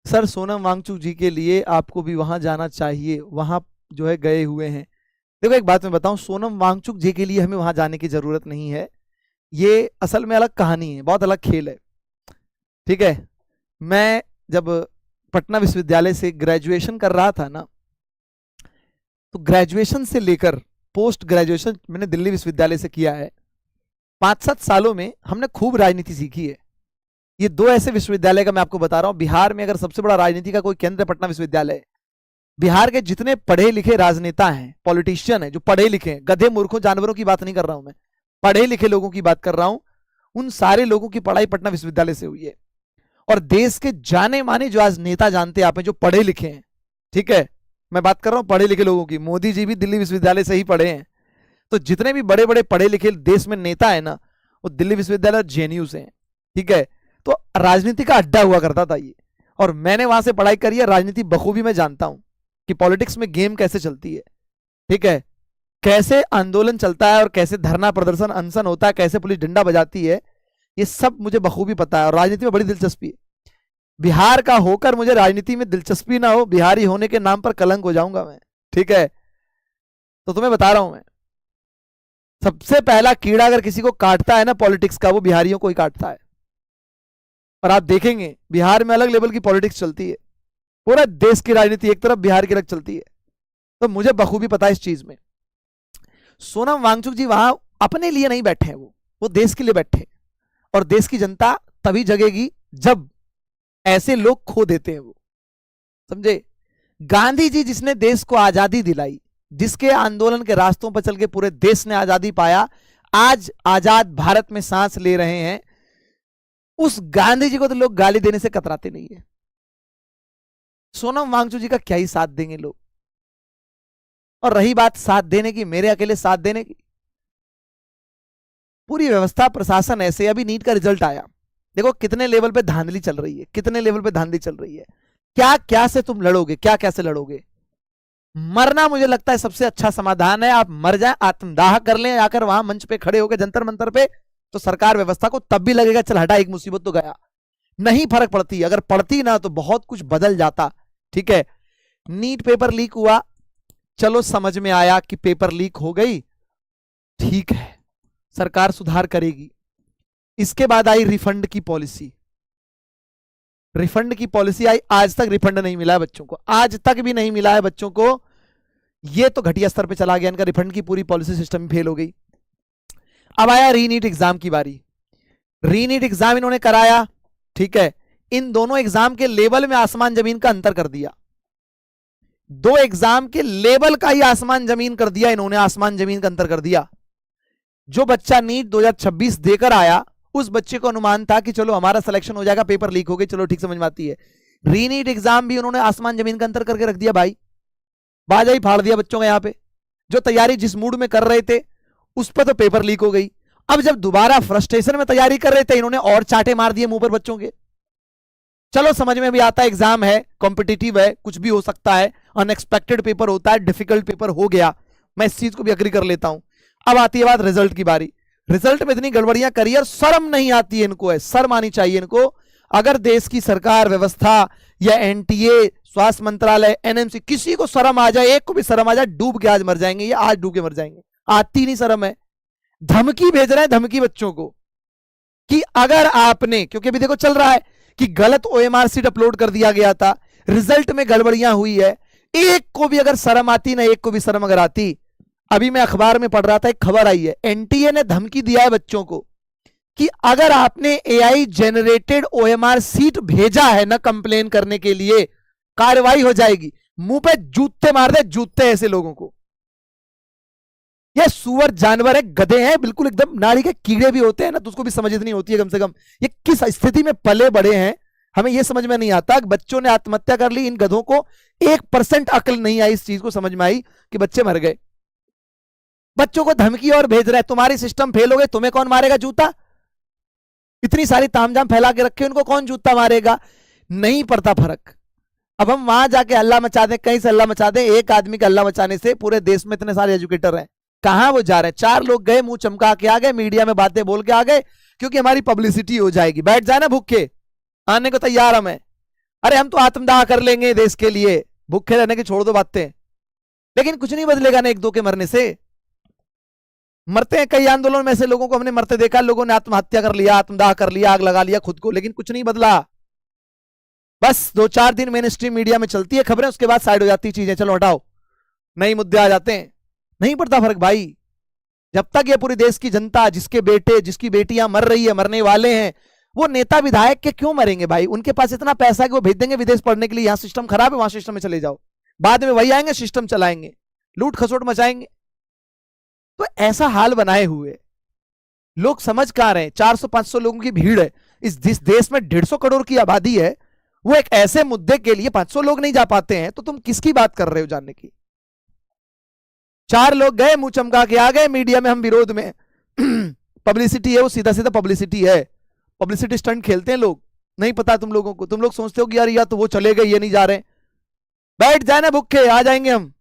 Sir Sonam Wangchuck जी के लिए आपको भी वहां जाना चाहिए, वहां जो है गए हुए हैं। देखो एक बात मैं बताऊं, सोनम वांगचुक जी के लिए हमें वहां जाने की जरूरत नहीं है। ये असल में अलग कहानी है, बहुत अलग खेल है। ठीक है। मैं जब पटना विश्वविद्यालय से ग्रेजुएशन कर रहा था ना, तो ग्रेजुएशन से लेकर पोस्ट ग्रेजुएशन मैंने दिल्ली विश्वविद्यालय से किया है। 5-7 सालों में हमने खूब राजनीति सीखी है। ये दो ऐसे विश्वविद्यालय का मैं आपको बता रहा हूं, बिहार में अगर सबसे बड़ा राजनीति का कोई केंद्र है, पटना विश्वविद्यालय है। बिहार के जितने पढ़े लिखे राजनेता हैं, पॉलिटिशियन हैं, जो पढ़े लिखे हैं, गधे मूर्खों जानवरों की बात नहीं कर रहा हूं मैं, पढ़े लिखे लोगों की बात कर रहा हूं, उन सारे लोगों की पढ़ाई पटना विश्वविद्यालय से हुई है। और देश के जाने माने जो आज नेता जानते हैं आप हैं, जो पढ़े लिखे हैं, ठीक है, मैं बात कर रहा हूं पढ़े लिखे लोगों की, मोदी जी भी दिल्ली विश्वविद्यालय से ही पढ़े हैं। तो जितने भी बड़े बड़े पढ़े लिखे देश में नेता है ना, वो दिल्ली विश्वविद्यालय और जेएनयू से हैं। ठीक है। तो राजनीति का अड्डा हुआ करता था ये, और मैंने वहां से पढ़ाई करी है। राजनीति बखूबी मैं जानता हूं कि पॉलिटिक्स में गेम कैसे चलती है। ठीक है। कैसे आंदोलन चलता है और कैसे धरना प्रदर्शन अनशन होता है, कैसे पुलिस डंडा बजाती है, ये सब मुझे बखूबी पता है। और राजनीति में बड़ी दिलचस्पी है। बिहार का होकर मुझे राजनीति में दिलचस्पी ना हो, बिहारी होने के नाम पर कलंक हो जाऊंगा मैं। ठीक है। तो तुम्हें बता रहा हूं मैं, सबसे पहला कीड़ा अगर किसी को काटता है ना पॉलिटिक्स का, वो बिहारियों को ही काटता है। और आप देखेंगे बिहार में अलग लेवल की पॉलिटिक्स चलती है, पूरा देश की राजनीति एक तरफ, बिहार की अलग चलती है। तो मुझे बखूबी पता है इस चीज में। सोनम वांगचुक जी वहां अपने लिए नहीं बैठे हैं, वो देश के लिए बैठे हैं। और देश की जनता तभी जगेगी जब ऐसे लोग खो देते हैं वो, समझे। गांधी जी जिसने देश को आजादी दिलाई, जिसके आंदोलन के रास्तों पर चल के पूरे देश ने आजादी पाया, आज आजाद भारत में सांस ले रहे हैं, उस गांधी जी को तो लोग गाली देने से कतराते नहीं है। सोनम वांगचुक जी का क्या ही साथ देंगे लोग। और रही बात साथ देने की, मेरे अकेले साथ देने की, पूरी व्यवस्था प्रशासन ऐसे। अभी नीट का रिजल्ट आया, देखो कितने लेवल पे धांधली चल रही है, कितने लेवल पे धांधली चल रही है। क्या क्या से तुम लड़ोगे, क्या क्या से लड़ोगे। मरना मुझे लगता है सबसे अच्छा समाधान है। आप मर जाए, आत्मदाह कर लें आकर वहां मंच पे खड़े होकर जंतर मंतर पे, तो सरकार व्यवस्था को तब भी लगेगा चल हटा, एक मुसीबत तो गया। नहीं फर्क पड़ती, अगर पड़ती ना तो बहुत कुछ बदल जाता। ठीक है। नीट पेपर लीक हुआ, चलो समझ में आया कि पेपर लीक हो गई, ठीक है, सरकार सुधार करेगी। इसके बाद आई रिफंड की पॉलिसी। रिफंड की पॉलिसी आई, आज तक रिफंड नहीं मिला है बच्चों को, आज तक भी नहीं मिला है बच्चों को। ये तो घटिया स्तर पे चला गया इनका, रिफंड की पूरी पॉलिसी सिस्टम फेल हो गई। अब आया रीनीट एग्जाम की बारी। रीनीट एग्जाम इन्होंने कराया, ठीक है। इन दोनों एग्जाम के लेवल में आसमान जमीन का अंतर कर दिया। दो एग्जाम के लेवल का ही आसमान जमीन कर दिया इन्होंने, आसमान जमीन का अंतर कर दिया। जो बच्चा नीट 2026 देकर आया, उस बच्चे को अनुमान था कि चलो हमारा सिलेक्शन हो जाएगा, पेपर लीक हो गए, चलो ठीक समझ में आती है। रीनीट एग्जाम भी उन्होंने आसमान जमीन का अंतर करके रख दिया भाई, बाजा ही फाड़ दिया बच्चों का। यहां पे जो तैयारी जिस मूड में कर रहे थे, उस पर तो पेपर लीक हो गई। अब जब दोबारा फ्रस्ट्रेशन में तैयारी कर रहे थे, इन्होंने और चाटे मार दिए मुंह पर बच्चों के। चलो समझ में भी आता है, एग्जाम है, कॉम्पिटिटिव है, कुछ भी हो सकता है, अनएक्सपेक्टेड पेपर होता है, डिफिकल्ट पेपर हो गया, मैं इस चीज को भी अग्री कर लेता हूं। अब आती है बात रिजल्ट की बारी। रिजल्ट में इतनी गड़बड़ियां करी और शर्म नहीं आती है इनको, है शर्म आनी चाहिए इनको। अगर देश की सरकार व्यवस्था या एनटीए, स्वास्थ्य मंत्रालय, एनएमसी, किसी को शर्म आ जाए, एक को भी शर्म आ जाए, डूब के आज मर जाएंगे, ये आज डूब के मर जाएंगे। आती नहीं शर्म है। धमकी भेज रहे हैं, धमकी बच्चों को, कि अगर आपने, क्योंकि अभी देखो चल रहा है कि गलत ओएमआर सीट अपलोड कर दिया गया था, रिजल्ट में गड़बड़ियां हुई है, एक को भी अगर शर्म आती ना, एक को भी शर्म अगर आती। अभी मैं अखबार में पढ़ रहा था, एक खबर आई है, एनटीए ने धमकी दिया है बच्चों को कि अगर आपने एआई जनरेटेड ओएमआर सीट भेजा है ना कंप्लेन करने के लिए, कार्रवाई हो जाएगी। मुंह पे जूते मार दे, जूते ऐसे लोगों को। ये सुअर जानवर है, गधे हैं बिल्कुल, एकदम नाड़ी के कीड़े भी होते हैं ना, तो उसको भी समझ नहीं होती है कम से कम ये किस स्थिति में पले बड़े हैं। हमें यह समझ में नहीं आता, बच्चों ने आत्महत्या कर ली, इन गधों को 1% अकल नहीं आई, इस चीज को समझ में आई कि बच्चे मर गए। बच्चों को धमकी और भेज रहे हैं, तुम्हारी सिस्टम फेल हो गए, तुम्हें कौन मारेगा जूता। इतनी सारी तामझाम फैला के रखे, उनको कौन जूता मारेगा, नहीं पड़ता फर्क। अब हम वहां जाके अल्लाह मचा दें, कहीं से अल्लाह मचा दें, एक आदमी का अल्लाह मचाने से पूरे देश में इतने सारे एजुकेटर हैं, कहां वो जा रहे हैं। 4 लोग गए, मुंह चमका के आ गए, मीडिया में बातें बोल के आ गए, क्योंकि हमारी पब्लिसिटी हो जाएगी। बैठ जाए ना भूखे, आने को तैयार हम हैं, अरे हम तो आत्मदाह कर लेंगे देश के लिए, भूखे रहने की छोड़ दो बातें, लेकिन कुछ नहीं बदलेगा ना एक दो के मरने से। मरते हैं कई आंदोलन में ऐसे लोगों को हमने मरते देखा, लोगों ने आत्महत्या कर लिया, आत्मदाह कर लिया, आग लगा लिया खुद को, लेकिन कुछ नहीं बदला। बस 2-4 दिन मेन स्ट्रीम मीडिया में चलती है खबरें, उसके बाद साइड हो जाती चीजें, चलो हटाओ, नए मुद्दे आ जाते हैं। नहीं पड़ता फर्क भाई। जब तक ये पूरी देश की जनता, जिसके बेटे जिसकी बेटियां मर रही है, मरने वाले हैं, वो नेता विधायक के क्यों मरेंगे भाई? उनके पास इतना पैसा है कि वो भेज देंगे विदेश पढ़ने के लिए, यहां सिस्टम खराब है वहां सिस्टम में चले जाओ, बाद में वही आएंगे सिस्टम चलाएंगे, लूट खसोट मचाएंगे। तो ऐसा हाल बनाए हुए लोग समझ कहां रहे हैं? 400-500 लोगों की भीड़ है, इस देश में 150 करोड़ की आबादी है, वो एक ऐसे मुद्दे के लिए 500 लोग नहीं जा पाते हैं, तो तुम किसकी बात कर रहे हो जानने की? 4 लोग गए, मुंह चमका के आ गए मीडिया में, हम विरोध में। पब्लिसिटी है वो, सीधा सीधा पब्लिसिटी है, पब्लिसिटी स्टंट खेलते हैं लोग। नहीं पता तुम लोगों को, तुम लोग सोचते हो कि यार या तो वो चले गए, ये नहीं जा रहे, बैठ जाए ना भूखे, आ जाएंगे हम,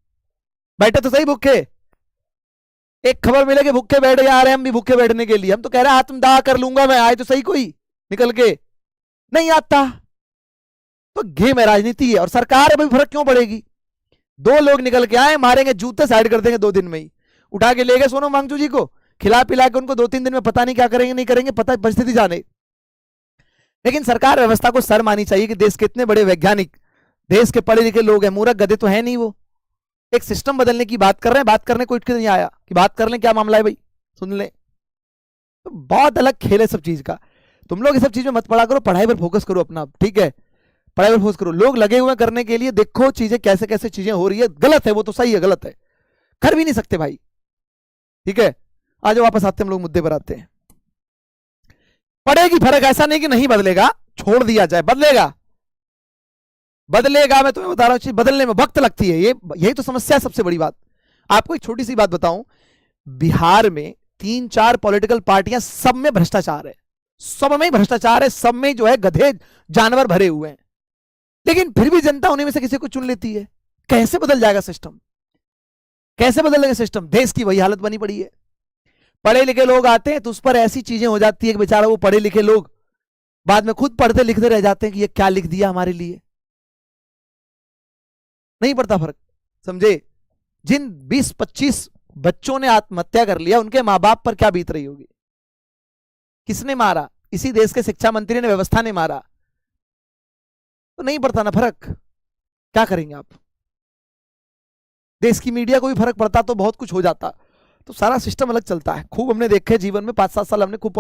बैठे तो सही भूखे। एक खबर मिलेगी भूखे बैठ गए, आ रहे हैं हम भी भूखे बैठने के लिए, हम तो कह रहे हैं आत्मदाह कर लूंगा मैं, आए तो सही कोई निकल के, नहीं आता। तो गेम है, राजनीति है, और सरकार है, फर्क क्यों पड़ेगी? 2 लोग निकल के आए, मारेंगे जूते, साइड कर देंगे 2 दिन में ही, उठा के ले गए सोनम वांगचू जी को, खिला पिला के उनको 2-3 दिन में पता नहीं क्या करेंगे नहीं करेंगे, पता परिस्थिति जाने। लेकिन सरकार व्यवस्था को शर्म आनी चाहिए कि देश के इतने बड़े वैज्ञानिक, देश के पढ़े लिखे लोग हैं, मूर्ख गधे तो है नहीं वो, एक सिस्टम बदलने की बात कर रहे हैं, बात करने को नहीं आया कि बात कर लें क्या मामला है भाई, सुन ले। तो बहुत अलग खेल है सब चीज का। तुम लोग ये सब चीज में मत पड़ा करो, पढ़ाई पर फोकस करो अपना, ठीक है, पढ़ाई पर फोकस करो। लोग लगे हुए करने के लिए, देखो चीजें कैसे कैसे चीजें हो रही है, गलत है वो तो, सही है गलत है, कर भी नहीं सकते भाई, ठीक है। आज वापस आते हम लोग मुद्दे पर आते हैं। पड़ेगी फर्क, ऐसा नहीं कि नहीं बदलेगा, छोड़ दिया जाए, बदलेगा बदलेगा, मैं तुम्हें बता रहा हूं, बदलने में वक्त लगती है, ये यही तो समस्या है सबसे बड़ी बात। आपको एक छोटी सी बात बताऊं, बिहार में 3-4 पॉलिटिकल पार्टियां, सब में भ्रष्टाचार है, सब में भ्रष्टाचार है, सब में जो है गधे जानवर भरे हुए हैं, लेकिन फिर भी जनता उन्हीं में से किसी को चुन लेती है। कैसे बदल जाएगा सिस्टम? कैसे बदलेगा सिस्टम? देश की वही हालत बनी पड़ी है। पढ़े लिखे लोग आते हैं तो उस पर ऐसी चीजें हो जाती है कि बेचारा वो पढ़े लिखे लोग बाद में खुद पढ़ते लिखते रह जाते हैं कि ये क्या लिख दिया हमारे लिए, नहीं पड़ता फर्क, समझे। जिन 20-25 बच्चों ने आत्महत्या कर लिया, उनके मां बाप पर क्या बीत रही होगी? किसने मारा? इसी देश के शिक्षा मंत्री ने, व्यवस्था ने मारा, तो नहीं पड़ता ना फर्क, क्या करेंगे आप? देश की मीडिया को भी फर्क पड़ता तो बहुत कुछ हो जाता। तो सारा सिस्टम अलग चलता है, खूब हमने देखे जीवन में, 5-7 साल हमने खूब